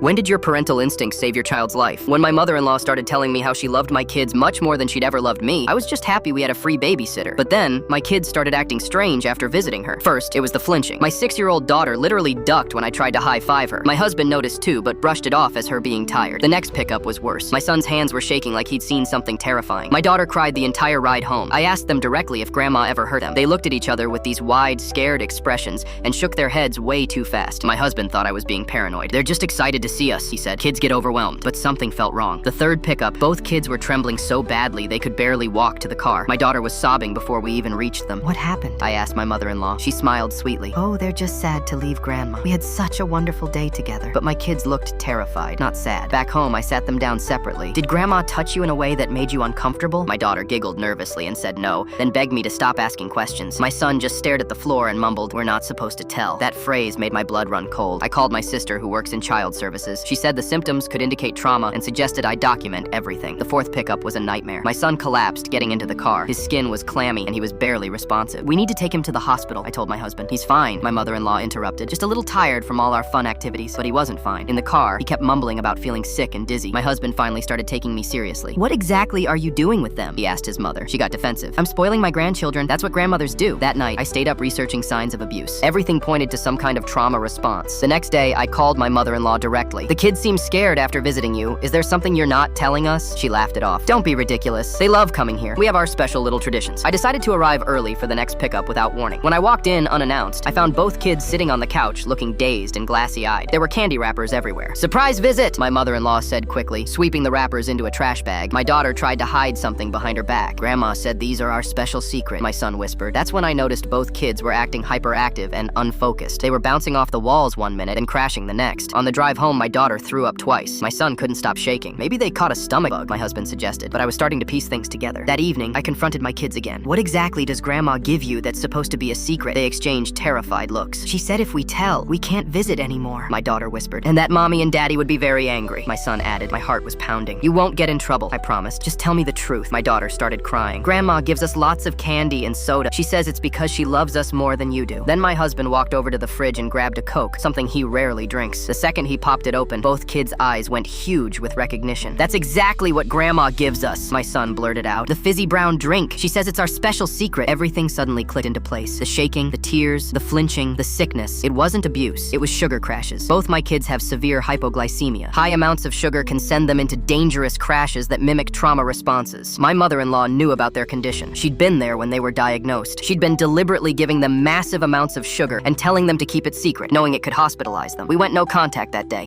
When did your parental instincts save your child's life? When my mother-in-law started telling me how she loved my kids much more than she'd ever loved me, I was just happy we had a free babysitter. But then, my kids started acting strange after visiting her. First, it was the flinching. My 6-year-old daughter literally ducked when I tried to high-five her. My husband noticed too, but brushed it off as her being tired. The next pickup was worse. My son's hands were shaking like he'd seen something terrifying. My daughter cried the entire ride home. I asked them directly if Grandma ever hurt them. They looked at each other with these wide, scared expressions and shook their heads way too fast. My husband thought I was being paranoid. "They're just excited to see us," he said. "Kids get overwhelmed." But something felt wrong. The third pickup, both kids were trembling so badly they could barely walk to the car. My daughter was sobbing before we even reached them. "What happened?" I asked my mother-in-law. She smiled sweetly. "Oh, they're just sad to leave Grandma. We had such a wonderful day together." But my kids looked terrified, not sad. Back home, I sat them down separately. "Did Grandma touch you in a way that made you uncomfortable?" My daughter giggled nervously and said no, then begged me to stop asking questions. My son just stared at the floor and mumbled, "We're not supposed to tell." That phrase made my blood run cold. I called my sister, who works in child services. She said the symptoms could indicate trauma and suggested I document everything. The fourth pickup was a nightmare. My son collapsed getting into the car. His skin was clammy and he was barely responsive. "We need to take him to the hospital," I told my husband. "He's fine," my mother-in-law interrupted. "Just a little tired from all our fun activities." But he wasn't fine. In the car, he kept mumbling about feeling sick and dizzy. My husband finally started taking me seriously. "What exactly are you doing with them?" he asked his mother. She got defensive. "I'm spoiling my grandchildren. That's what grandmothers do." That night, I stayed up researching signs of abuse. Everything pointed to some kind of trauma response. The next day, I called my mother-in-law directly. "The kids seem scared after visiting you. Is there something you're not telling us?" She laughed it off. "Don't be ridiculous. They love coming here. We have our special little traditions." I decided to arrive early for the next pickup without warning. When I walked in unannounced, I found both kids sitting on the couch looking dazed and glassy-eyed. There were candy wrappers everywhere. "Surprise visit," my mother-in-law said quickly, sweeping the wrappers into a trash bag. My daughter tried to hide something behind her back. "Grandma said these are our special secret," my son whispered. That's when I noticed both kids were acting hyperactive and unfocused. They were bouncing off the walls one minute and crashing the next. On the drive home, my daughter threw up twice. My son couldn't stop shaking. "Maybe they caught a stomach bug," my husband suggested, but I was starting to piece things together. That evening, I confronted my kids again. "What exactly does Grandma give you that's supposed to be a secret?" They exchanged terrified looks. "She said if we tell, we can't visit anymore," my daughter whispered. "And that Mommy and Daddy would be very angry," my son added. My heart was pounding. "You won't get in trouble," I promised. "Just tell me the truth." My daughter started crying. "Grandma gives us lots of candy and soda. She says it's because she loves us more than you do." Then my husband walked over to the fridge and grabbed a Coke, something he rarely drinks. The second he popped it open, both kids' eyes went huge with recognition. "That's exactly what Grandma gives us," my son blurted out. "The fizzy brown drink. She says it's our special secret." Everything suddenly clicked into place. The shaking, the tears, the flinching, the sickness. It wasn't abuse. It was sugar crashes. Both my kids have severe hypoglycemia. High amounts of sugar can send them into dangerous crashes that mimic trauma responses. My mother-in-law knew about their condition. She'd been there when they were diagnosed. She'd been deliberately giving them massive amounts of sugar and telling them to keep it secret, knowing it could hospitalize them. We went no contact that day.